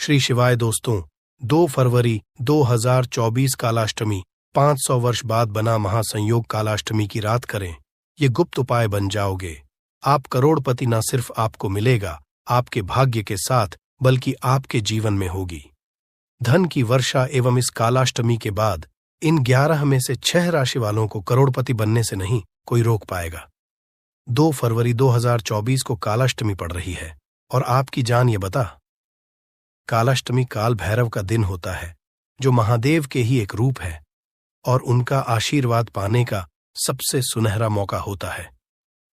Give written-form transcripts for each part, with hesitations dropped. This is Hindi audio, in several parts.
श्री शिवाय दोस्तों, 2 फरवरी 2024 कालाष्टमी 500 वर्ष बाद बना महासंयोग कालाष्टमी की रात करें। ये गुप्त उपाय बन जाओगे। आप करोड़पति न सिर्फ आपको मिलेगा आपके भाग्य के साथ, बल्कि आपके जीवन में होगी धन की वर्षा। एवं इस कालाष्टमी के बाद इन 11 में से 6 राशि वालों को करोड़पति बनने से नहीं कोई रोक पाएगा। 2 फरवरी 2024 को कालाष्टमी पड़ रही है और आपकी जान ये बता, कालाष्टमी काल भैरव का दिन होता है जो महादेव के ही एक रूप है और उनका आशीर्वाद पाने का सबसे सुनहरा मौका होता है।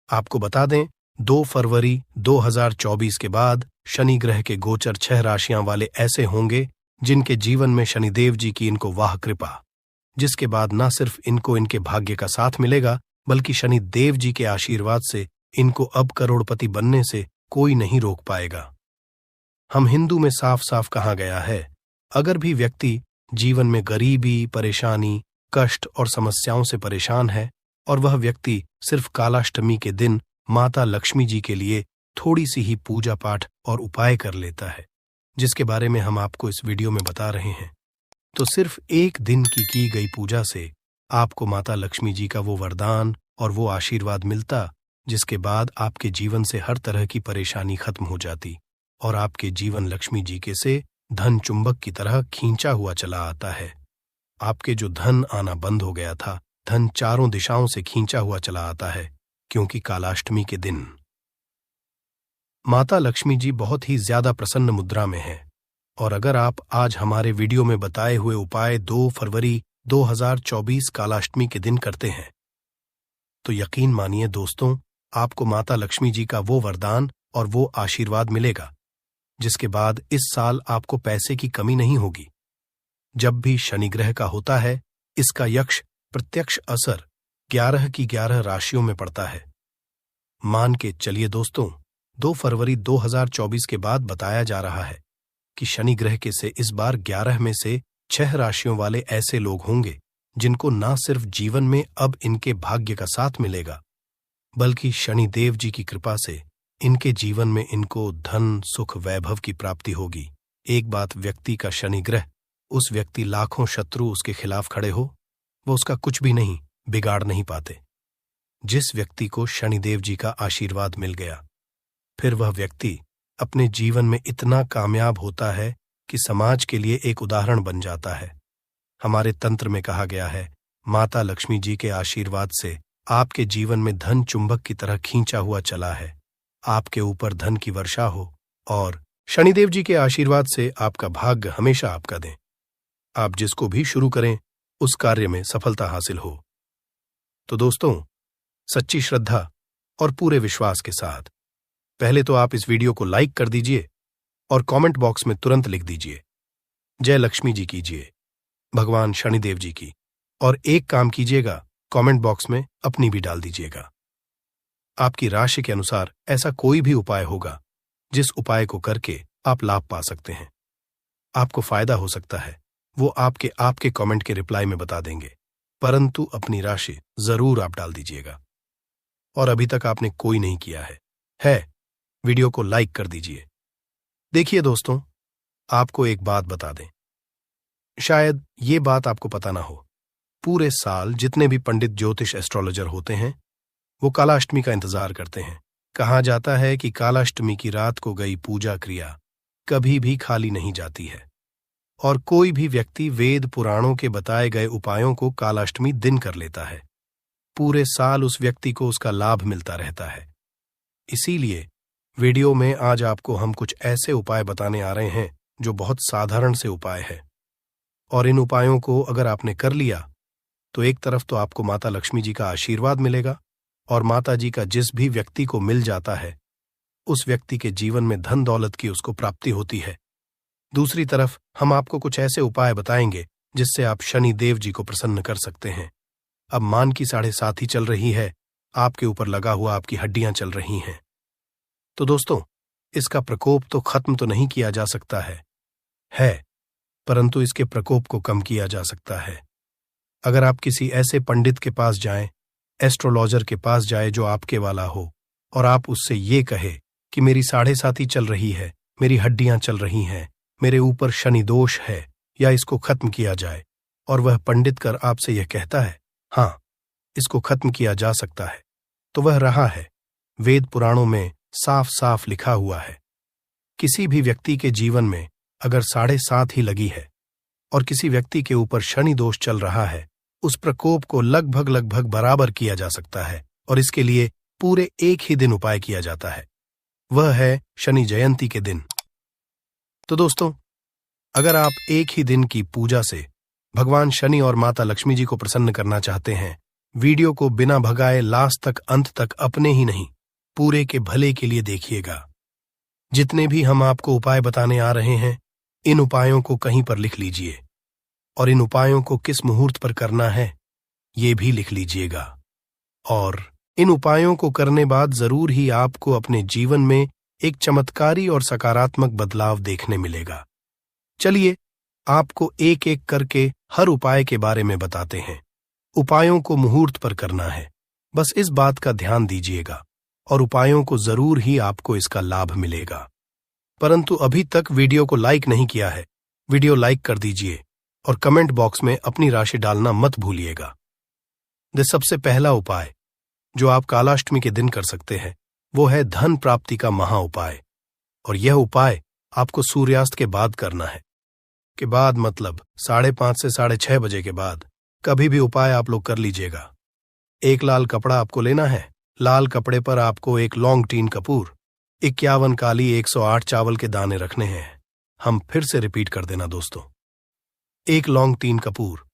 आपको बता दें, 2 फरवरी 2024 के बाद शनि ग्रह के गोचर 6 राशियां वाले ऐसे होंगे जिनके जीवन में शनिदेव जी की इनको वाह कृपा, जिसके बाद न सिर्फ इनको इनके भाग्य का साथ मिलेगा, बल्कि शनिदेव जी के आशीर्वाद से इनको अब करोड़पति बनने से कोई नहीं रोक पाएगा। हम हिंदू में साफ साफ कहा गया है, अगर भी व्यक्ति जीवन में गरीबी, परेशानी, कष्ट और समस्याओं से परेशान है और वह व्यक्ति सिर्फ कालाष्टमी के दिन माता लक्ष्मी जी के लिए थोड़ी सी ही पूजा पाठ और उपाय कर लेता है, जिसके बारे में हम आपको इस वीडियो में बता रहे हैं, तो सिर्फ एक दिन की गई पूजा से आपको माता लक्ष्मी जी का वो वरदान और वो आशीर्वाद मिलता, जिसके बाद आपके जीवन से हर तरह की परेशानी खत्म हो जाती और आपके जीवन लक्ष्मी जी के से धन चुंबक की तरह खींचा हुआ चला आता है। आपके जो धन आना बंद हो गया था, धन चारों दिशाओं से खींचा हुआ चला आता है, क्योंकि कालाष्टमी के दिन माता लक्ष्मी जी बहुत ही ज्यादा प्रसन्न मुद्रा में है। और अगर आप आज हमारे वीडियो में बताए हुए उपाय 2 फरवरी 2024 कालाष्टमी के दिन करते हैं, तो यकीन मानिए दोस्तों, आपको माता लक्ष्मी जी का वो वरदान और वो आशीर्वाद मिलेगा, जिसके बाद इस साल आपको पैसे की कमी नहीं होगी। जब भी शनि ग्रह का होता है, इसका यक्ष प्रत्यक्ष असर 11 की 11 राशियों में पड़ता है। मान के चलिए दोस्तों, 2 फरवरी 2024 के बाद बताया जा रहा है कि शनि ग्रह के से इस बार 11 में से 6 राशियों वाले ऐसे लोग होंगे जिनको ना सिर्फ जीवन में अब इनके भाग्य का साथ मिलेगा, बल्कि शनिदेव जी की कृपा से इनके जीवन में इनको धन, सुख, वैभव की प्राप्ति होगी। एक बात व्यक्ति का शनि ग्रह, उस व्यक्ति लाखों शत्रु उसके खिलाफ खड़े हो, वो उसका कुछ भी नहीं बिगाड़ नहीं पाते। जिस व्यक्ति को शनिदेव जी का आशीर्वाद मिल गया, फिर वह व्यक्ति अपने जीवन में इतना कामयाब होता है कि समाज के लिए एक उदाहरण बन जाता है। हमारे तंत्र में कहा गया है, माता लक्ष्मी जी के आशीर्वाद से आपके जीवन में धन चुंबक की तरह खींचा हुआ चला है। आपके ऊपर धन की वर्षा हो और शनिदेव जी के आशीर्वाद से आपका भाग्य हमेशा आपका दें। आप जिसको भी शुरू करें उस कार्य में सफलता हासिल हो। तो दोस्तों, सच्ची श्रद्धा और पूरे विश्वास के साथ पहले तो आप इस वीडियो को लाइक कर दीजिए और कमेंट बॉक्स में तुरंत लिख दीजिए, जय लक्ष्मी जी कीजिए, भगवान शनिदेव जी की, और एक काम कीजिएगा, कमेंट बॉक्स में अपनी भी डाल दीजिएगा। आपकी राशि के अनुसार ऐसा कोई भी उपाय होगा जिस उपाय को करके आप लाभ पा सकते हैं, आपको फायदा हो सकता है, वो आपके कमेंट के रिप्लाई में बता देंगे, परंतु अपनी राशि जरूर आप डाल दीजिएगा। और अभी तक आपने कोई नहीं किया है वीडियो को लाइक कर दीजिए। देखिए दोस्तों, आपको एक बात बता दें, शायद ये बात आपको पता ना हो, पूरे साल जितने भी पंडित, ज्योतिष, एस्ट्रोलॉजर होते हैं, वो कालाष्टमी का इंतजार करते हैं। कहा जाता है कि कालाष्टमी की रात को गई पूजा क्रिया कभी भी खाली नहीं जाती है और कोई भी व्यक्ति वेद पुराणों के बताए गए उपायों को कालाष्टमी दिन कर लेता है, पूरे साल उस व्यक्ति को उसका लाभ मिलता रहता है। इसीलिए वीडियो में आज आपको हम कुछ ऐसे उपाय बताने आ रहे हैं जो बहुत साधारण से उपाय है, और इन उपायों को अगर आपने कर लिया तो एक तरफ तो आपको माता लक्ष्मी जी का आशीर्वाद मिलेगा और माता जी का जिस भी व्यक्ति को मिल जाता है, उस व्यक्ति के जीवन में धन दौलत की उसको प्राप्ति होती है। दूसरी तरफ हम आपको कुछ ऐसे उपाय बताएंगे जिससे आप शनि देव जी को प्रसन्न कर सकते हैं। अब मान की 7:30 ही चल रही है, आपके ऊपर लगा हुआ आपकी हड्डियां चल रही हैं, तो दोस्तों, इसका प्रकोप तो खत्म तो नहीं किया जा सकता है, परंतु इसके प्रकोप को कम किया जा सकता है। अगर आप किसी ऐसे पंडित के पास जाएं, एस्ट्रोलॉजर के पास जाए जो आपके वाला हो, और आप उससे ये कहे कि मेरी 7:30 चल रही है, मेरी हड्डियां चल रही हैं, मेरे ऊपर शनि दोष है या इसको खत्म किया जाए, और वह पंडित कर आपसे यह कहता है, हाँ, इसको खत्म किया जा सकता है, तो वह रहा है। वेद पुराणों में साफ साफ लिखा हुआ है, किसी भी व्यक्ति के जीवन में अगर 7.5 ही लगी है और किसी व्यक्ति के ऊपर शनि दोष चल रहा है, उस प्रकोप को लगभग बराबर किया जा सकता है, और इसके लिए पूरे एक ही दिन उपाय किया जाता है, वह है शनि जयंती के दिन। तो दोस्तों, अगर आप एक ही दिन की पूजा से भगवान शनि और माता लक्ष्मी जी को प्रसन्न करना चाहते हैं, वीडियो को बिना भगाए लास्ट तक, अंत तक अपने ही नहीं, पूरे के भले के लिए देखिएगा। जितने भी हम आपको उपाय बताने आ रहे हैं, इन उपायों को कहीं पर लिख लीजिए, और इन उपायों को किस मुहूर्त पर करना है ये भी लिख लीजिएगा। और इन उपायों को करने बाद जरूर ही आपको अपने जीवन में एक चमत्कारी और सकारात्मक बदलाव देखने मिलेगा। चलिए आपको एक एक करके हर उपाय के बारे में बताते हैं। उपायों को मुहूर्त पर करना है, बस इस बात का ध्यान दीजिएगा, और उपायों को जरूर ही आपको इसका लाभ मिलेगा। परंतु अभी तक वीडियो को लाइक नहीं किया है, वीडियो लाइक कर दीजिए और कमेंट बॉक्स में अपनी राशि डालना मत भूलिएगा। सबसे पहला उपाय जो आप कालाष्टमी के दिन कर सकते हैं, वो है धन प्राप्ति का महा उपाय। और यह उपाय आपको सूर्यास्त के बाद करना है। के बाद मतलब 5:30 से 6:30 बजे के बाद कभी भी उपाय आप लोग कर लीजिएगा। एक लाल कपड़ा आपको लेना है, लाल कपड़े पर आपको एक लौंग 3 कपूर, 51 काली 108 चावल के दाने रखने हैं। हम फिर से रिपीट कर देना दोस्तों, एक लौंग 3 कपूर,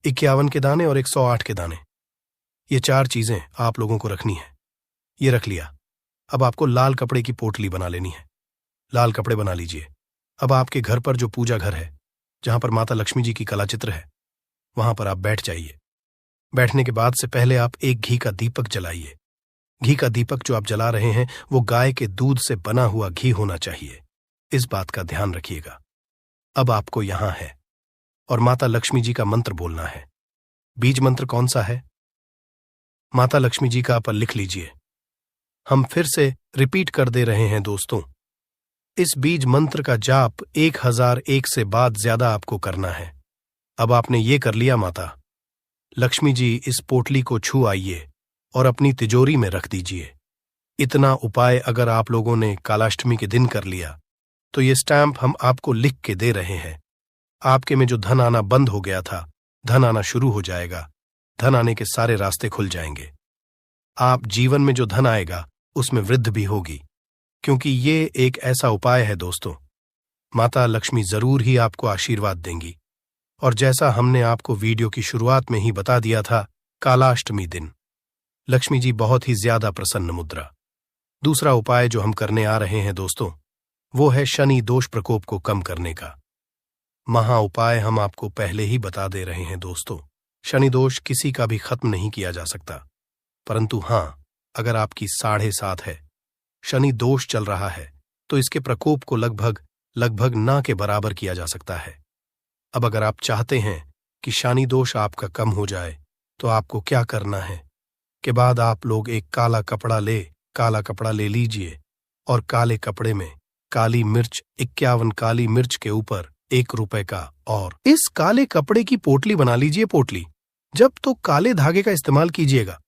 51 के दाने और 108 के दाने, ये 4 चीजें आप लोगों को रखनी है। ये रख लिया। अब आपको लाल कपड़े की पोटली बना लेनी है। लाल कपड़े बना लीजिए। अब आपके घर पर जो पूजा घर है, जहां पर माता लक्ष्मी जी की कला चित्र है, वहां पर आप बैठ जाइए। बैठने के बाद से पहले आप एक घी का दीपक जलाइए। घी का दीपक जो आप जला रहे हैं वो गाय के दूध से बना हुआ घी होना चाहिए, इस बात का ध्यान रखिएगा। अब आपको यहां है और माता लक्ष्मी जी का मंत्र बोलना है। बीज मंत्र कौन सा है? माता लक्ष्मी जी का पर लिख लीजिए। हम फिर से रिपीट कर दे रहे हैं दोस्तों, इस बीज मंत्र का जाप 1001 से बाद ज्यादा आपको करना है। अब आपने ये कर लिया, माता लक्ष्मी जी इस पोटली को छू आइए और अपनी तिजोरी में रख दीजिए। इतना उपाय अगर आप लोगों ने कालाष्टमी के दिन कर लिया तो ये स्टैंप हम आपको लिख के दे रहे हैं। आपके में जो धन आना बंद हो गया था, धन आना शुरू हो जाएगा। धन आने के सारे रास्ते खुल जाएंगे। आप जीवन में जो धन आएगा उसमें वृद्धि भी होगी, क्योंकि ये एक ऐसा उपाय है दोस्तों, माता लक्ष्मी जरूर ही आपको आशीर्वाद देंगी। और जैसा हमने आपको वीडियो की शुरुआत में ही बता दिया था, कालाष्टमी दिन लक्ष्मी जी बहुत ही ज्यादा प्रसन्न मुद्रा। दूसरा उपाय जो हम करने आ रहे हैं दोस्तों, वो है शनि दोष प्रकोप को कम करने का महा उपाय। हम आपको पहले ही बता दे रहे हैं दोस्तों, शनि दोष किसी का भी खत्म नहीं किया जा सकता, परंतु हां, अगर आपकी 7.5 है, शनि दोष चल रहा है, तो इसके प्रकोप को लगभग ना के बराबर किया जा सकता है। अब अगर आप चाहते हैं कि शनि दोष आपका कम हो जाए, तो आपको क्या करना है के बाद आप लोग एक काला कपड़ा ले लीजिए और काले कपड़े में काली मिर्च, 51 काली मिर्च के ऊपर 1 रुपए का, और इस काले कपड़े की पोटली बना लीजिए। पोटली जब तो काले धागे का इस्तेमाल कीजिएगा।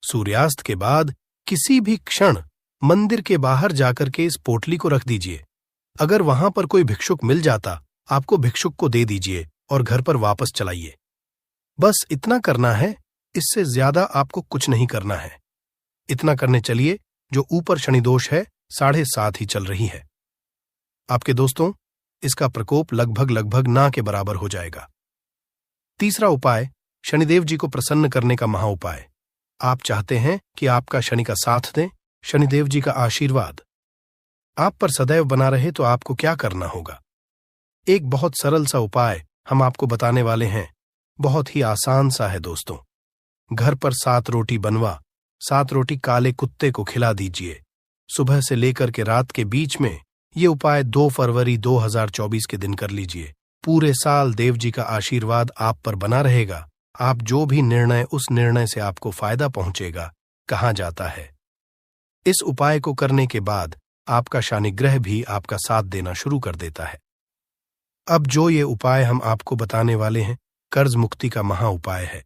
सूर्यास्त के बाद किसी भी क्षण मंदिर के बाहर जाकर के इस पोटली को रख दीजिए। अगर वहां पर कोई भिक्षुक मिल जाता, आपको भिक्षुक को दे दीजिए और घर पर वापस चलाइए। बस इतना करना है, इससे ज्यादा आपको कुछ नहीं करना है। इतना करने चलिए, जो ऊपर शनि दोष है 7.5 ही चल रही है आपके दोस्तों, इसका प्रकोप लगभग ना के बराबर हो जाएगा। तीसरा उपाय, शनिदेव जी को प्रसन्न करने का महा उपाय। आप चाहते हैं कि आपका शनि का साथ दें, शनिदेव जी का आशीर्वाद आप पर सदैव बना रहे, तो आपको क्या करना होगा? एक बहुत सरल सा उपाय हम आपको बताने वाले हैं, बहुत ही आसान सा है दोस्तों। घर पर 7 रोटी बनवा, 7 रोटी काले कुत्ते को खिला दीजिए। सुबह से लेकर के रात के बीच में ये उपाय 2 फरवरी 2024 के दिन कर लीजिए। पूरे साल देव जी का आशीर्वाद आप पर बना रहेगा। आप जो भी निर्णय, उस निर्णय से आपको फायदा पहुंचेगा, कहा जाता है। इस उपाय को करने के बाद आपका शनिग्रह भी आपका साथ देना शुरू कर देता है। अब जो ये उपाय हम आपको बताने वाले हैं, कर्ज मुक्ति का महा उपाय है।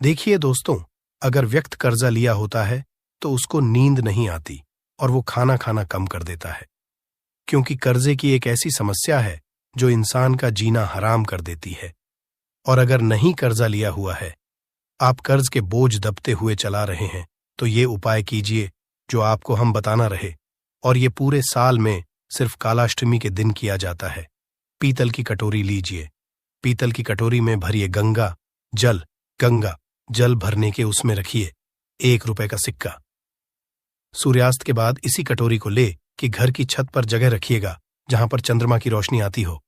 देखिए दोस्तों, अगर व्यक्ति कर्जा लिया होता है तो उसको नींद नहीं आती और वो खाना खाना कम कर देता है, क्योंकि कर्जे की एक ऐसी समस्या है जो इंसान का जीना हराम कर देती है। और अगर नहीं कर्जा लिया हुआ है, आप कर्ज के बोझ दबते हुए चला रहे हैं, तो ये उपाय कीजिए जो आपको हम बताना रहे, और ये पूरे साल में सिर्फ कालाष्टमी के दिन किया जाता है। पीतल की कटोरी लीजिए, पीतल की कटोरी में भरिए गंगा जल भरने के उसमें रखिए 1 रुपए का सिक्का। सूर्यास्त के बाद इसी कटोरी को ले कि घर की छत पर जगह रखिएगा जहां पर चंद्रमा की रोशनी आती हो।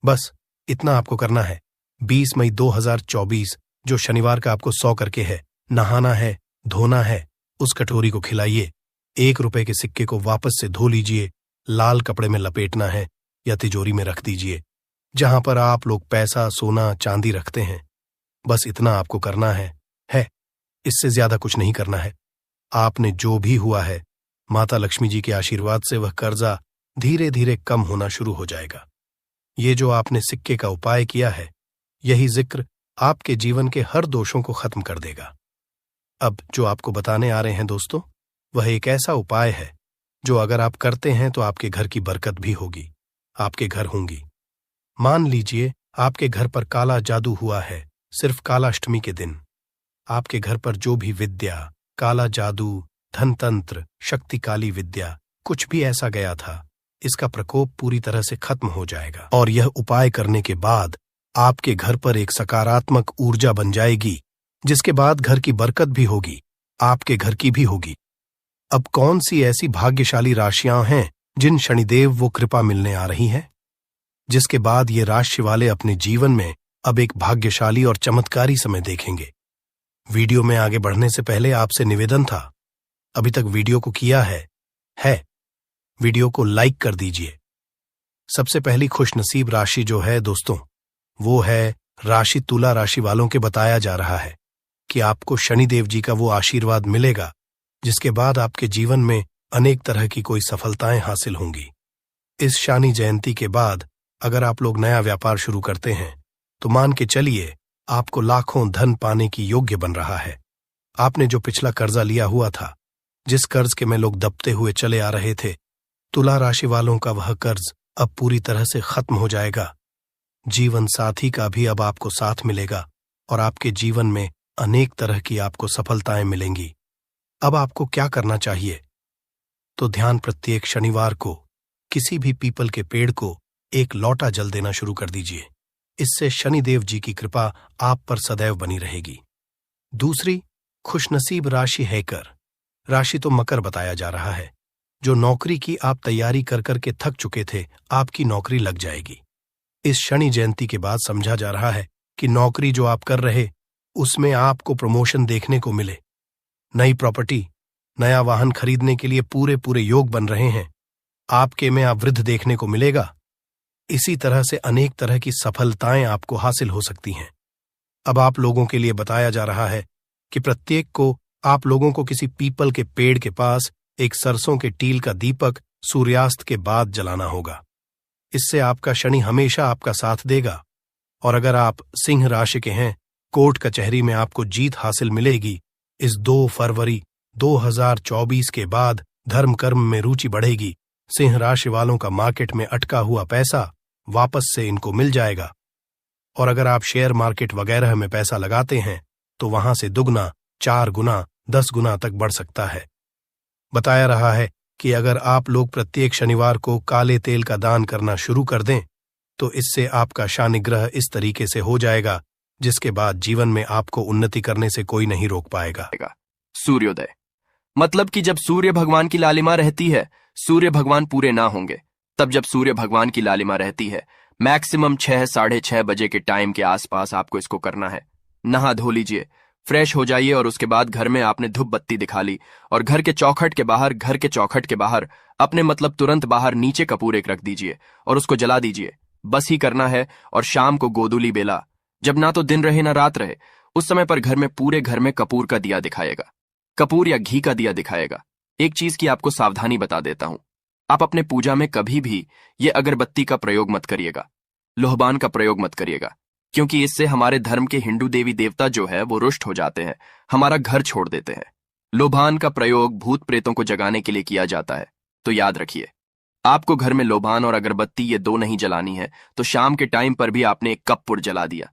बस इतना आपको करना है। 20 मई 2024 जो शनिवार का आपको 100 करके है, नहाना है, धोना है, उस कटोरी को खिलाइए। 1 रुपए के सिक्के को वापस से धो लीजिए, लाल कपड़े में लपेटना है या तिजोरी में रख दीजिए, जहां पर आप लोग पैसा, सोना, चांदी रखते हैं। बस इतना आपको करना है, इससे ज्यादा कुछ नहीं करना है। आपने जो भी हुआ है, माता लक्ष्मी जी के आशीर्वाद से वह कर्जा धीरे धीरे कम होना शुरू हो जाएगा। ये जो आपने सिक्के का उपाय किया है, यही जिक्र आपके जीवन के हर दोषों को खत्म कर देगा। अब जो आपको बताने आ रहे हैं दोस्तों, वह एक ऐसा उपाय है जो अगर आप करते हैं तो आपके घर की बरकत भी होगी, आपके घर होंगी। मान लीजिए आपके घर पर काला जादू हुआ है सिर्फ कालाष्टमी के दिन। आपके घर पर जो भी विद्या, काला जादू, धनतंत्र, शक्तिकाली विद्या, कुछ भी ऐसा गया था, इसका प्रकोप पूरी तरह से खत्म हो जाएगा। और यह उपाय करने के बाद आपके घर पर एक सकारात्मक ऊर्जा बन जाएगी, जिसके बाद घर की बरकत भी होगी, आपके घर की भी होगी। अब कौन सी ऐसी भाग्यशाली राशियां हैं जिन शनिदेव वो कृपा मिलने आ रही है, जिसके बाद ये राशि वाले अपने जीवन में अब एक भाग्यशाली और चमत्कारी समय देखेंगे। वीडियो में आगे बढ़ने से पहले आपसे निवेदन था, अभी तक वीडियो को किया है, वीडियो को लाइक कर दीजिए। सबसे पहली खुशनसीब राशि जो है दोस्तों, वो है राशि तुला राशि वालों के। बताया जा रहा है कि आपको शनिदेव जी का वो आशीर्वाद मिलेगा जिसके बाद आपके जीवन में अनेक तरह की कोई सफलताएं हासिल होंगी। इस शनि जयंती के बाद अगर आप लोग नया व्यापार शुरू करते हैं तो मान के चलिए आपको लाखों धन पाने की योग्य बन रहा है। आपने जो पिछला कर्जा लिया हुआ था, जिस कर्ज के में लोग दबते हुए चले आ रहे थे, तुला राशि वालों का वह कर्ज अब पूरी तरह से खत्म हो जाएगा। जीवन साथी का भी अब आपको साथ मिलेगा और आपके जीवन में अनेक तरह की आपको सफलताएं मिलेंगी। अब आपको क्या करना चाहिए? तो ध्यान प्रत्येक शनिवार को किसी भी पीपल के पेड़ को एक लौटा जल देना शुरू कर दीजिए। इससे शनिदेव जी की कृपा आप पर सदैव बनी रहेगी। दूसरी खुशनसीब राशि है कर राशि, तो मकर बताया जा रहा है। जो नौकरी की आप तैयारी कर करके थक चुके थे, आपकी नौकरी लग जाएगी। इस शनि जयंती के बाद समझा जा रहा है कि नौकरी जो आप कर रहे, उसमें आपको प्रमोशन देखने को मिले। नई प्रॉपर्टी, नया वाहन खरीदने के लिए पूरे योग बन रहे हैं। आपके में आप वृद्ध देखने को मिलेगा। इसी तरह से अनेक तरह की सफलताएं आपको हासिल हो सकती हैं। अब आप लोगों के लिए बताया जा रहा है कि प्रत्येक को आप लोगों को किसी पीपल के पेड़ के पास एक सरसों के टील का दीपक सूर्यास्त के बाद जलाना होगा। इससे आपका शनि हमेशा आपका साथ देगा। और अगर आप सिंह राशि के हैं, कोर्ट कचहरी में आपको जीत हासिल मिलेगी। इस 2 फरवरी 2024 के बाद धर्म कर्म में रुचि बढ़ेगी। सिंह राशि वालों का मार्केट में अटका हुआ पैसा वापस से इनको मिल जाएगा। और अगर आप शेयर मार्केट वगैरह में पैसा लगाते हैं तो वहां से दुगना, 4 गुना, 10 गुना तक बढ़ सकता है। बताया रहा है कि अगर आप लोग प्रत्येक शनिवार को काले तेल का दान करना शुरू कर दें तो इससे आपका शानिग्रह इस तरीके से हो जाएगा जिसके बाद जीवन में आपको उन्नति करने से कोई नहीं रोक पाएगा। सूर्योदय मतलब कि जब सूर्य भगवान की लालिमा रहती है, सूर्य भगवान पूरे ना होंगे, तब जब सूर्य भगवान की लालिमा रहती है, मैक्सिमम 6 साढ़े 6 बजे के टाइम के आसपास आपको इसको करना है। नहा धो लीजिए, फ्रेश हो जाइए और उसके बाद घर में आपने धूप बत्ती दिखा ली और घर के चौखट के बाहर अपने मतलब तुरंत बाहर नीचे कपूर एक रख दीजिए और उसको जला दीजिए। बस ही करना है। और शाम को गोधूली बेला, जब ना तो दिन रहे ना रात रहे, उस समय पर घर में पूरे घर में कपूर का दिया दिखाएगा, कपूर या घी का दिया दिखाएगा। एक चीज की आपको सावधानी बता देता हूं, आप अपने पूजा में कभी भी ये अगरबत्ती का प्रयोग मत करिएगा। लोहबान का प्रयोग मत करिएगा, क्योंकि इससे हमारे धर्म के हिंदू देवी देवता जो है वो रुष्ट हो जाते हैं, हमारा घर छोड़ देते हैं। लोबान का प्रयोग भूत प्रेतों को जगाने के लिए किया जाता है। तो याद रखिए, आपको घर में लोबान और अगरबत्ती ये दो नहीं जलानी है, तो शाम के टाइम पर भी आपने एक कपूर जला दिया।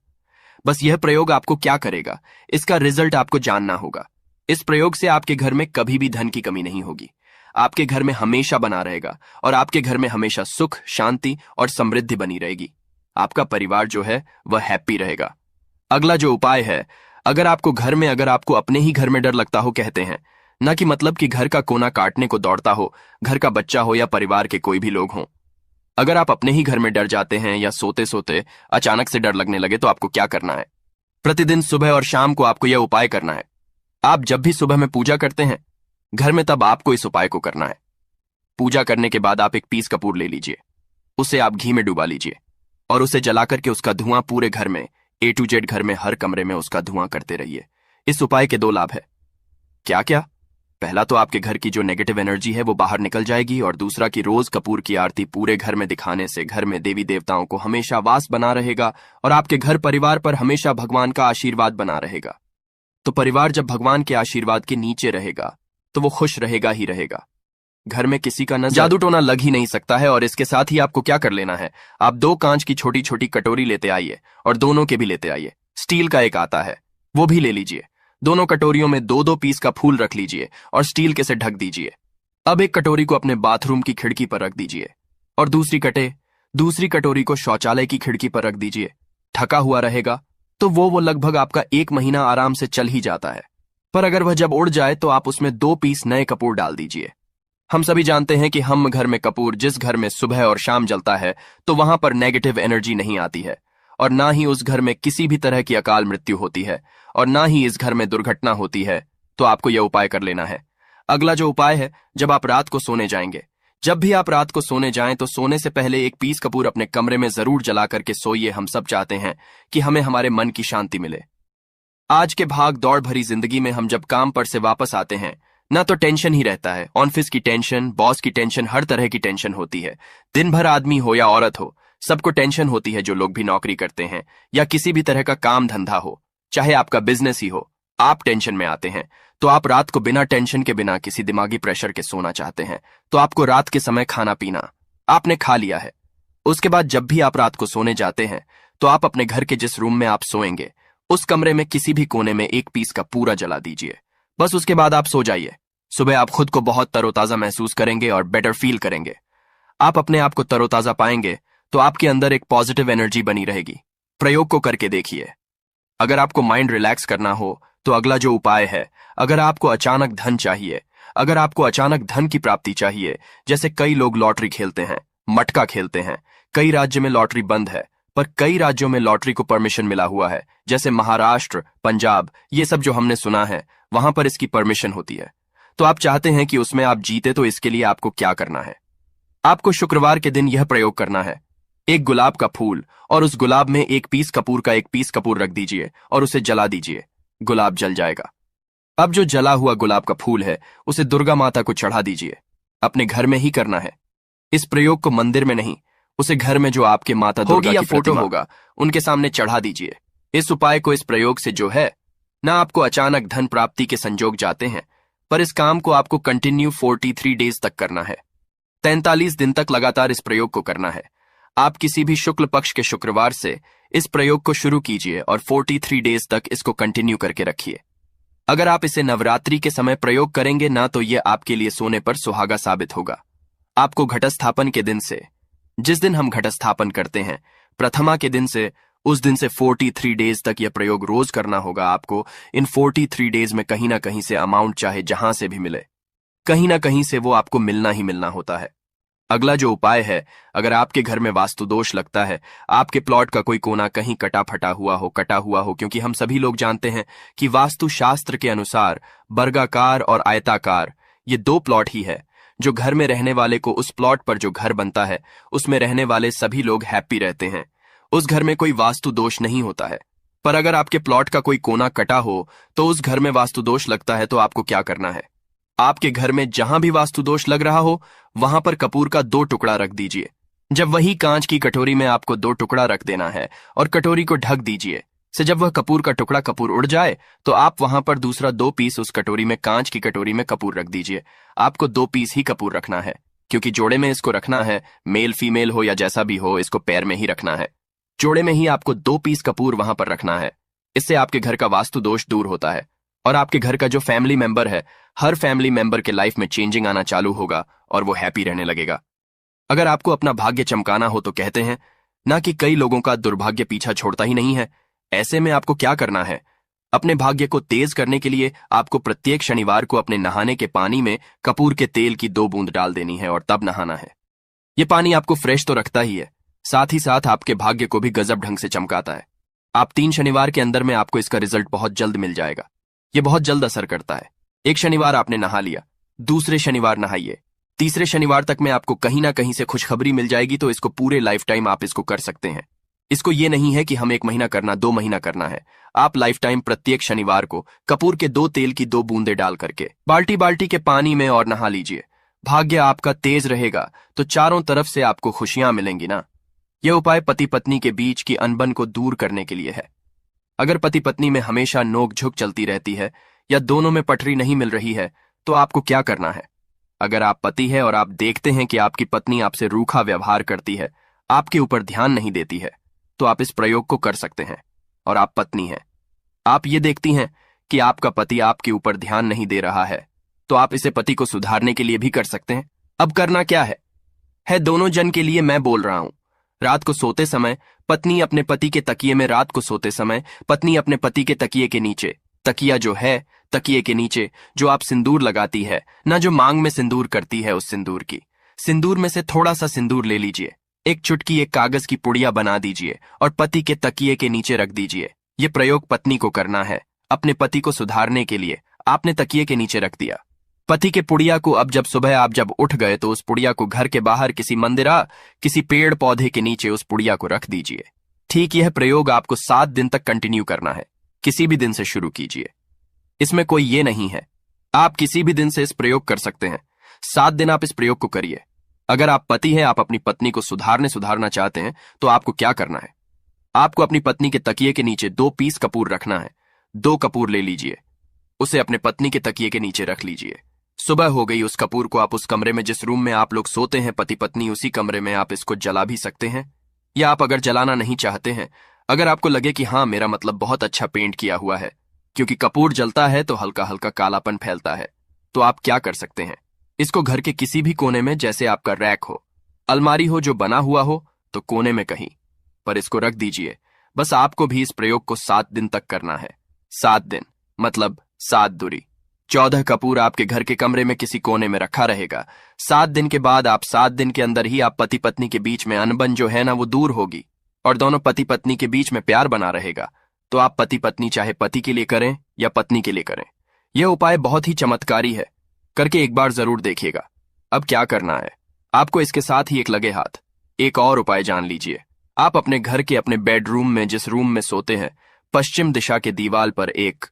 बस यह प्रयोग आपको क्या करेगा, इसका रिजल्ट आपको जानना होगा। इस प्रयोग से आपके घर में कभी भी धन की कमी नहीं होगी, आपके घर में हमेशा बना रहेगा और आपके घर में हमेशा सुख, शांति और समृद्धि बनी रहेगी। आपका परिवार जो है वह हैप्पी रहेगा। अगला जो उपाय है, अगर आपको अपने ही घर में डर लगता हो, कहते हैं ना कि मतलब कि घर का कोना काटने को दौड़ता हो, घर का बच्चा हो या परिवार के कोई भी लोग हों। अगर आप अपने ही घर में डर जाते हैं या सोते सोते अचानक से डर लगने लगे, तो आपको क्या करना है? प्रतिदिन सुबह और शाम को आपको यह उपाय करना है। आप जब भी सुबह में पूजा करते हैं घर में, तब आपको इस उपाय को करना है। पूजा करने के बाद आप एक पीस कपूर ले लीजिए, उसे आप घी में डुबा लीजिए और उसे जला करके उसका धुआं पूरे घर में A to Z घर में हर कमरे में उसका धुआं करते रहिए। इस उपाय के 2 लाभ है। क्या क्या? पहला तो आपके घर की जो नेगेटिव एनर्जी है वो बाहर निकल जाएगी, और दूसरा कि रोज कपूर की आरती पूरे घर में दिखाने से घर में देवी देवताओं को हमेशा वास बना रहेगा और आपके घर परिवार पर हमेशा भगवान का आशीर्वाद बना रहेगा। तो परिवार जब भगवान के आशीर्वाद के नीचे रहेगा तो वो खुश रहेगा ही रहेगा। घर में किसी का नजर जादू टोना लग ही नहीं सकता है। और इसके साथ ही आपको क्या कर लेना है, आप 2 कांच की छोटी छोटी कटोरी लेते आइए और दोनों के भी लेते आइए। स्टील का एक आता है, वो भी ले लीजिए। दोनों कटोरियों में 2-2 पीस का फूल रख लीजिए और स्टील के से ढक दीजिए। अब एक कटोरी को अपने बाथरूम की खिड़की पर रख दीजिए और दूसरी कटोरी को शौचालय की खिड़की पर रख दीजिए। ढका हुआ रहेगा तो वो लगभग आपका 1 महीना आराम से चल ही जाता है। पर अगर वह जब उड़ जाए तो आप उसमें 2 पीस नए कपूर डाल दीजिए। हम सभी जानते हैं कि हम घर में कपूर जिस घर में सुबह और शाम जलता है तो वहां पर नेगेटिव एनर्जी नहीं आती है, और ना ही उस घर में किसी भी तरह की अकाल मृत्यु होती है, और ना ही इस घर में दुर्घटना होती है। तो आपको यह उपाय कर लेना है। अगला जो उपाय है, जब आप रात को सोने जाएंगे, जब भी आप रात को सोने जाएं तो सोने से पहले एक पीस कपूर अपने कमरे में जरूर जला करके सोइए। हम सब चाहते हैं कि हमें हमारे मन की शांति मिले। आज के भाग दौड़ भरी जिंदगी में हम जब काम पर से वापस आते हैं ना तो टेंशन ही रहता है। ऑफिस की टेंशन, बॉस की टेंशन, हर तरह की टेंशन होती है। दिन भर आदमी हो या औरत हो, सबको टेंशन होती है। जो लोग भी नौकरी करते हैं या किसी भी तरह का काम धंधा हो, चाहे आपका बिजनेस ही हो, आप टेंशन में आते हैं। तो आप रात को बिना टेंशन के, बिना किसी दिमागी प्रेशर के सोना चाहते हैं। तो आपको रात के समय खाना पीना आपने खा लिया है। उसके बाद जब भी आप रात को सोने जाते हैं तो आप अपने घर के जिस रूम में आप सोएंगे उस कमरे में किसी भी कोने में 1 पीस का पूरा जला दीजिए। बस उसके बाद आप सो जाइए। सुबह आप खुद को बहुत तरोताजा महसूस करेंगे और बेटर फील करेंगे। आप अपने आप को तरोताजा पाएंगे तो आपके अंदर एक पॉजिटिव एनर्जी बनी रहेगी। प्रयोग को करके देखिए। अगर आपको माइंड रिलैक्स करना हो तो अगला जो उपाय है, अगर आपको अचानक धन चाहिए, अगर आपको अचानक धन की प्राप्ति चाहिए, जैसे कई लोग लॉटरी खेलते हैं, मटका खेलते हैं। कई राज्य में लॉटरी बंद है, पर कई राज्यों में लॉटरी को परमिशन मिला हुआ है, जैसे महाराष्ट्र, पंजाब, ये सब जो हमने सुना है, वहां पर इसकी परमिशन होती है। तो आप चाहते हैं कि उसमें आप जीते, तो इसके लिए आपको क्या करना है? आपको शुक्रवार के दिन यह प्रयोग करना है। एक गुलाब का फूल और उस गुलाब में 1 पीस कपूर का 1 पीस कपूर रख दीजिए और उसे जला दीजिए। गुलाब जल जाएगा। अब जो जला हुआ गुलाब का फूल है उसे दुर्गा माता को चढ़ा दीजिए। अपने घर में ही करना है। इस प्रयोग को मंदिर में नहीं, उसे घर में जो आपके माता दुर्गा की फोटो होगा उनके सामने चढ़ा दीजिए। इस उपाय को, इस प्रयोग से जो है ना, आपको अचानक धन प्राप्ति के संजोग जाते हैं, पर इस काम को आपको कंटिन्यू 43 डेज तक करना है। 43 दिन तक लगातार इस प्रयोग को करना है। आप किसी भी शुक्ल पक्ष के शुक्रवार से इस प्रयोग को शुरू कीजिए और 43 डेज तक इसको कंटिन्यू करके रखिए। अगर आप इसे नवरात्रि के समय प्रयोग करेंगे ना, तो यह आपके लिए सोने पर सुहागा साबित होगा। आपको घटस्थापन के दिन से, जिस दिन हम घटस्थापन करते हैं, प्रथमा के दिन से, उस दिन से 43 डेज तक यह प्रयोग रोज करना होगा। आपको इन 43 डेज में कहीं ना कहीं से अमाउंट, चाहे जहां से भी मिले, कहीं ना कहीं से वो आपको मिलना ही मिलना होता है। अगला जो उपाय है, अगर आपके घर में वास्तु दोष लगता है, आपके प्लॉट का कोई कोना कहीं कटा हुआ हो, क्योंकि हम सभी लोग जानते हैं कि वास्तु शास्त्र के अनुसार वर्गाकार और आयताकार ये 2 प्लॉट ही है जो घर में रहने वाले को, उस प्लॉट पर जो घर बनता है उसमें रहने वाले सभी लोग हैप्पी रहते हैं। उस घर में कोई वास्तु दोष नहीं होता है। पर अगर आपके प्लॉट का कोई कोना कटा हो तो उस घर में वास्तु दोष लगता है। तो आपको क्या करना है? आपके घर में जहां भी वास्तु दोष लग रहा हो वहां पर कपूर का 2 टुकड़ा रख दीजिए। जब वही कांच की कटोरी में आपको 2 टुकड़ा रख देना है और कटोरी को ढक दीजिए। से जब वह कपूर का टुकड़ा कपूर उड़ जाए तो आप वहां पर दूसरा 2 पीस उस कटोरी में, कांच की कटोरी में कपूर रख दीजिए। आपको 2 पीस ही कपूर रखना है, क्योंकि जोड़े में इसको रखना है, मेल फीमेल हो या जैसा भी हो, इसको पैर में ही रखना है। जोड़े में ही आपको 2 पीस कपूर वहां पर रखना है। इससे आपके घर का वास्तु दोष दूर होता है और आपके घर का जो फैमिली मेंबर है, हर फैमिली मेंबर के लाइफ में चेंजिंग आना चालू होगा और वो हैप्पी रहने लगेगा। अगर आपको अपना भाग्य चमकाना हो तो कहते हैं ना कि कई लोगों का दुर्भाग्य पीछा छोड़ता ही नहीं है। ऐसे में आपको क्या करना है? अपने भाग्य को तेज करने के लिए आपको प्रत्येक शनिवार को अपने नहाने के पानी में कपूर के तेल की 2 बूंद डाल देनी है और तब नहाना है। ये पानी आपको फ्रेश तो रखता ही है, साथ ही साथ आपके भाग्य को भी गजब ढंग से चमकाता है। आप 3 शनिवार के अंदर में आपको इसका रिजल्ट बहुत जल्द मिल जाएगा। ये बहुत जल्द असर करता है। एक शनिवार आपने नहा लिया, दूसरे शनिवार नहाइए, तीसरे शनिवार तक में आपको कहीं ना कहीं से खुशखबरी मिल जाएगी। तो इसको पूरे लाइफ टाइम आप इसको कर सकते हैं। इसको ये नहीं है कि हम 1 महीना करना, 2 महीना करना है। आप लाइफ टाइम प्रत्येक शनिवार को कपूर के 2 तेल की 2 बूंदे डाल करके बाल्टी बाल्टी के पानी में और नहा लीजिए। भाग्य आपका तेज रहेगा तो चारों तरफ से आपको खुशियां मिलेंगी ना। यह उपाय पति पत्नी के बीच की अनबन को दूर करने के लिए है। अगर पति पत्नी में हमेशा नोक झुक चलती रहती है या दोनों में पटरी नहीं मिल रही है तो आपको क्या करना है? अगर आप पति है और आप देखते हैं कि आपकी पत्नी आपसे रूखा व्यवहार करती है, आपके ऊपर ध्यान नहीं देती है, तो आप इस प्रयोग को कर सकते हैं। और आप पत्नी हैं, आप ये देखती हैं कि आपका पति आपके ऊपर ध्यान नहीं दे रहा है, तो आप इसे पति को सुधारने के लिए भी कर सकते हैं। अब करना क्या है दोनों जन के लिए मैं बोल रहा हूं। रात को सोते समय पत्नी अपने पति के तकिए में, रात को सोते समय पत्नी अपने पति के तकिए के नीचे, तकिया जो है तकिए के नीचे जो आप सिंदूर लगाती है ना, जो मांग में सिंदूर करती है, उस सिंदूर में से थोड़ा सा सिंदूर ले लीजिए, एक चुटकी एक कागज की पुड़िया बना दीजिए और पति के तकिए के नीचे रख दीजिए। ये प्रयोग पत्नी को करना है अपने पति को सुधारने के लिए। आपने तकिए के नीचे रख दिया पति के पुड़िया को। अब जब सुबह आप जब उठ गए तो उस पुड़िया को घर के बाहर किसी मंदिरा, किसी पेड़ पौधे के नीचे उस पुड़िया को रख दीजिए। ठीक यह प्रयोग आपको 7 दिन तक कंटिन्यू करना है। किसी भी दिन से शुरू कीजिए, इसमें कोई ये नहीं है, आप किसी भी दिन से इस प्रयोग कर सकते हैं। 7 दिन आप इस प्रयोग को करिए। अगर आप पति हैं, आप अपनी पत्नी को सुधारना चाहते हैं, तो आपको क्या करना है? आपको अपनी पत्नी के तकिए के नीचे 2 पीस कपूर रखना है। 2 कपूर ले लीजिए, उसे अपने पत्नी के तकिए के नीचे रख लीजिए। सुबह हो गई, उस कपूर को आप उस कमरे में, जिस रूम में आप लोग सोते हैं पति पत्नी, उसी कमरे में आप इसको जला भी सकते हैं। या आप अगर जलाना नहीं चाहते हैं, अगर आपको लगे कि हाँ मेरा मतलब बहुत अच्छा पेंट किया हुआ है, क्योंकि कपूर जलता है तो हल्का हल्का कालापन फैलता है, तो आप क्या कर सकते हैं? इसको घर के किसी भी कोने में, जैसे आपका रैक हो, अलमारी हो जो बना हुआ हो, तो कोने में कहीं पर इसको रख दीजिए। बस आपको भी इस प्रयोग को 7 दिन तक करना है। 7 दिन मतलब 7 दूरी 14 कपूर आपके घर के कमरे में किसी कोने में रखा रहेगा। 7 दिन के बाद, आप 7 दिन के अंदर ही आप पति पत्नी के बीच में अनबन जो है ना, वो दूर होगी और दोनों पति पत्नी के बीच में प्यार बना रहेगा। तो आप पति पत्नी चाहे पति के लिए करें या पत्नी के लिए करें, यह उपाय बहुत ही चमत्कारी है, करके एक बार जरूर देखिएगा। अब क्या करना है आपको? इसके साथ ही एक लगे हाथ एक और उपाय जान लीजिए। आप अपने घर के अपने बेडरूम में, जिस रूम में सोते हैं, पश्चिम दिशा के दीवार पर एक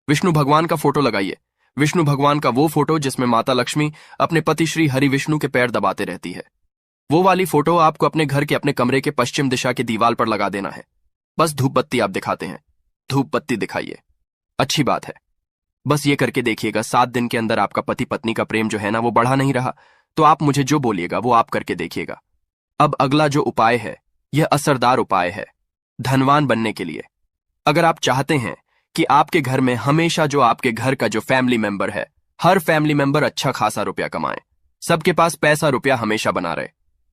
विष्णु भगवान का फोटो लगाइए। विष्णु भगवान का वो फोटो जिसमें माता लक्ष्मी अपने पति श्री हरि विष्णु के पैर दबाते रहती है, वो वाली फोटो आपको अपने घर के अपने कमरे के पश्चिम दिशा के दीवार पर लगा देना है। बस धूप बत्ती आप दिखाते हैं, धूप बत्ती दिखाइए, अच्छी बात है। बस ये करके देखिएगा, 7 दिन के अंदर आपका पति पत्नी का प्रेम जो है ना, वो बढ़ा नहीं रहा, तो आप मुझे जो बोलिएगा वो आप करके देखिएगा। अब अगला जो उपाय है, यह असरदार उपाय है धनवान बनने के लिए। अगर आप चाहते हैं कि आपके घर में हमेशा जो आपके घर का जो फैमिली मेंबर है, हर फैमिली मेंबर अच्छा खासा रुपया कमाए, सबके पास पैसा रुपया हमेशा बना रहे,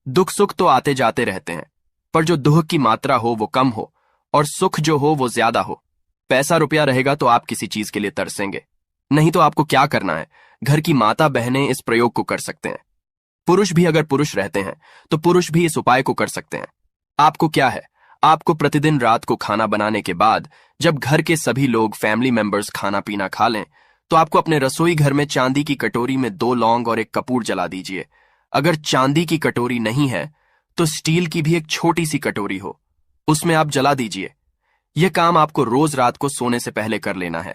दुख सुख तो आते जाते रहते हैं, पर जो दुख की मात्रा हो वो कम हो और सुख जो हो वो ज्यादा हो। पैसा रुपया रहेगा तो आप किसी चीज के लिए तरसेंगे, नहीं तो आपको क्या करना है, घर की माता बहनें इस प्रयोग को कर सकते हैं। पुरुष भी अगर पुरुष रहते हैं तो पुरुष भी इस उपाय को कर सकते हैं। आपको क्या है, आपको प्रतिदिन रात को खाना बनाने के बाद, जब घर के सभी लोग फैमिली मेंबर्स खाना पीना खा लें, तो आपको अपने रसोई घर में चांदी की कटोरी में 2 लौंग और एक कपूर जला दीजिए। अगर चांदी की कटोरी नहीं है तो स्टील की भी एक छोटी सी कटोरी हो, उसमें आप जला दीजिए। यह काम आपको रोज रात को सोने से पहले कर लेना है।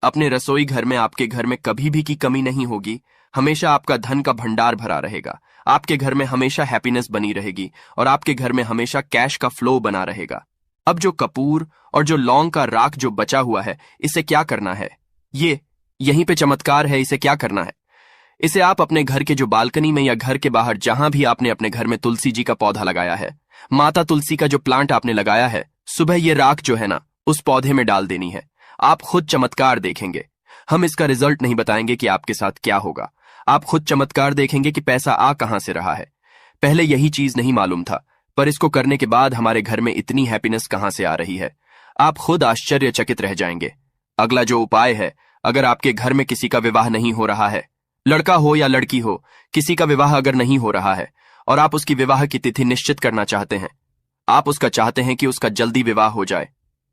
अपने रसोई घर में, आपके घर में कभी भी की कमी नहीं होगी, हमेशा आपका धन का भंडार भरा रहेगा, आपके घर में हमेशा हैप्पीनेस बनी रहेगी और आपके घर में हमेशा कैश का फ्लो बना रहेगा। अब जो कपूर और जो लौंग का राख जो बचा हुआ है, इसे क्या करना है? यहीं पे चमत्कार है। इसे क्या करना है? इसे आप अपने घर के जो बालकनी में या घर के बाहर जहां भी आपने अपने घर में तुलसी जी का पौधा लगाया है, माता तुलसी का जो प्लांट आपने लगाया है, सुबह ये राख जो है ना, उस पौधे में डाल देनी है। आप खुद चमत्कार देखेंगे। हम इसका रिजल्ट नहीं बताएंगे कि आपके साथ क्या होगा, आप खुद चमत्कार देखेंगे कि पैसा आ कहां से रहा है। पहले यही चीज नहीं मालूम था, पर इसको करने के बाद हमारे घर में इतनी हैप्पीनेस कहां से आ रही है, आप खुद आश्चर्यचकित रह जाएंगे। अगला जो उपाय है, अगर आपके घर में किसी का विवाह नहीं हो रहा है, लड़का हो या लड़की हो, किसी का विवाह अगर नहीं हो रहा है और आप उसकी विवाह की तिथि निश्चित करना चाहते हैं, आप उसका चाहते हैं कि उसका जल्दी विवाह हो जाए,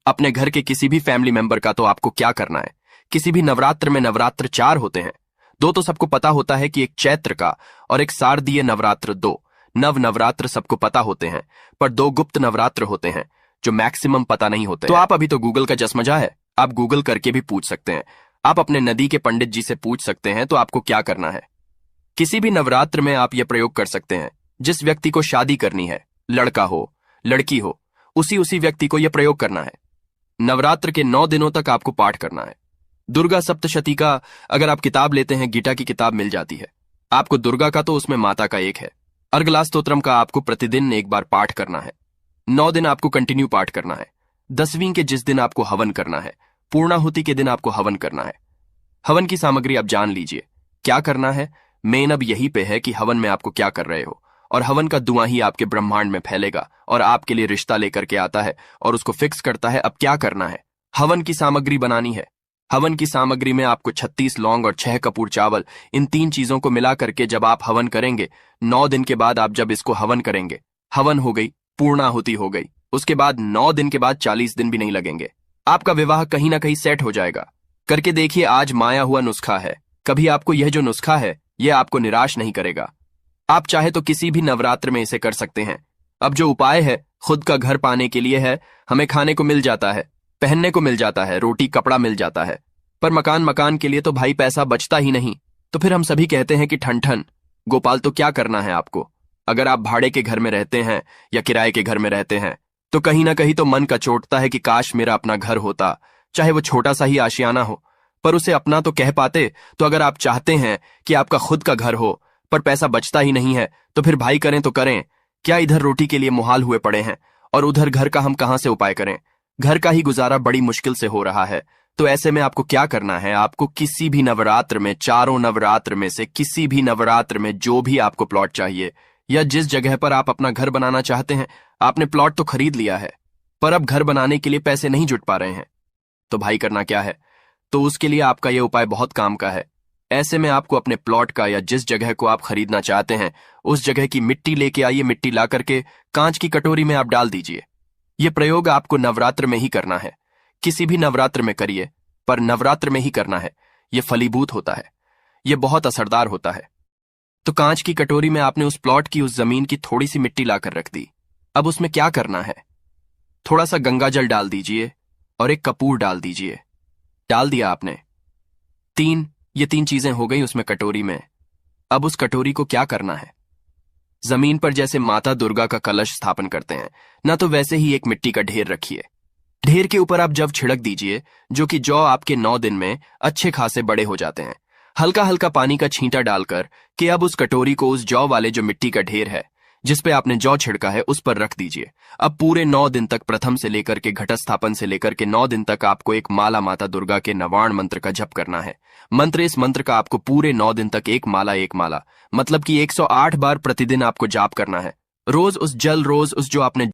अपने घर के किसी भी फैमिली मेंबर का, तो आपको क्या करना है? किसी भी नवरात्र में नवरात्र 4 होते हैं। 2 तो सबको पता होता है कि एक चैत्र का और एक शारदीय नवरात्र 2 नवरात्र सबको पता होते हैं, पर 2 गुप्त नवरात्र होते हैं जो मैक्सिमम पता नहीं होते। तो आप अभी तो गूगल का चश्मजा है, आप गूगल करके भी पूछ सकते हैं, आप अपने नदी के पंडित जी से पूछ सकते हैं। तो आपको क्या करना है? किसी भी नवरात्र में आप यह प्रयोग कर सकते हैं। जिस व्यक्ति को शादी करनी है, लड़का हो लड़की हो, उसी व्यक्ति को यह प्रयोग करना है। नवरात्र के 9 दिनों तक आपको पाठ करना है। दुर्गा सप्तशती का अगर आप किताब लेते हैं, गीता की किताब मिल जाती है आपको। दुर्गा का तो उसमें माता का एक है। अर्गला स्तोत्रम का आपको प्रतिदिन एक बार पाठ करना है। 9 दिन आपको कंटिन्यू पाठ करना है। 10वीं के जिस दिन आपको हवन करना है, पूर्णाहुति के दिन आपको हवन करना है। हवन की सामग्री आप जान लीजिए क्या करना है। मेन अब यही पे है कि हवन में आपको क्या कर रहे हो, और हवन का धुआं ही आपके ब्रह्मांड में फैलेगा और आपके लिए रिश्ता लेकर के आता है और उसको फिक्स करता है। अब क्या करना है? हवन की सामग्री बनानी है। हवन की सामग्री में आपको 36 लौंग और 6 कपूर चावल, इन 3 चीजों को मिला करके जब आप हवन करेंगे, 9 दिन के बाद आप जब इसको हवन करेंगे, हवन हो गई, पूर्णाहुति हो गई, उसके बाद 9 दिन के बाद 40 दिन भी नहीं लगेंगे, आपका विवाह कहीं ना कहीं सेट हो जाएगा। करके देखिए, आज माया हुआ नुस्खा है। कभी आपको यह जो नुस्खा है, यह आपको निराश नहीं करेगा। आप चाहे तो किसी भी नवरात्र में इसे कर सकते हैं। अब जो उपाय है, खुद का घर पाने के लिए है। हमें खाने को मिल जाता है, पहनने को मिल जाता है, रोटी कपड़ा मिल जाता है, पर मकान के लिए तो भाई पैसा बचता ही नहीं। तो फिर हम सभी कहते हैं कि ठन ठन गोपाल, तो क्या करना है आपको? अगर आप भाड़े के घर में रहते हैं या किराए के घर में रहते हैं, तो कहीं ना कहीं तो मन कचोटता है कि काश मेरा अपना घर होता, चाहे वो छोटा सा ही आशियाना हो, पर उसे अपना तो कह पाते। तो अगर आप चाहते हैं कि आपका खुद का घर हो पर पैसा बचता ही नहीं है, तो फिर भाई करें तो करें क्या? इधर रोटी के लिए मुहाल हुए पड़े हैं और उधर घर का हम कहां से उपाय करें? घर का ही गुजारा बड़ी मुश्किल से हो रहा है। तो ऐसे में आपको क्या करना है? आपको किसी भी नवरात्र में, 4 नवरात्र में से किसी भी नवरात्र में जो भी आपको प्लॉट चाहिए या जिस जगह पर आप अपना घर बनाना चाहते हैं, आपने प्लॉट तो खरीद लिया है पर अब घर बनाने के लिए पैसे नहीं जुट पा रहे हैं, तो भाई करना क्या है? तो उसके लिए आपका यह उपाय बहुत काम का है। ऐसे में आपको अपने प्लॉट का या जिस जगह को आप खरीदना चाहते हैं, उस जगह की मिट्टी लेके आइए। मिट्टी ला करके कांच की कटोरी में आप डाल दीजिए। यह प्रयोग आपको नवरात्र में ही करना है। किसी भी नवरात्र में करिए, पर नवरात्र में ही करना है। यह फलीभूत होता है, यह बहुत असरदार होता है। तो कांच की कटोरी में आपने उस प्लॉट की, उस जमीन की थोड़ी सी मिट्टी लाकर रख दी। अब उसमें क्या करना है? थोड़ा सा गंगा जल डाल दीजिए और एक कपूर डाल दीजिए। डाल दिया आपने, ये 3 चीजें हो गई उसमें कटोरी में। अब उस कटोरी को क्या करना है? जमीन पर जैसे माता दुर्गा का कलश स्थापन करते हैं ना, तो वैसे ही एक मिट्टी का ढेर रखिए। ढेर के ऊपर आप जव छिड़क दीजिए, जो कि जौ आपके 9 दिन में अच्छे खासे बड़े हो जाते हैं। हल्का हल्का पानी का छींटा डालकर कि अब उस कटोरी को उस जौ वाले जो मिट्टी का ढेर है जिस पे आपने जौ छिड़का है, उस पर रख दीजिए। अब पूरे 9 दिन तक, प्रथम से लेकर के घटस्थापन से लेकर के 9 दिन तक आपको एक माला माता दुर्गा के नवाण मंत्र का जप करना है। इस मंत्र का आपको पूरे 9 दिन तक एक माला मतलब कि 108 बार प्रतिदिन आपको जाप करना है। रोज उस जो आपने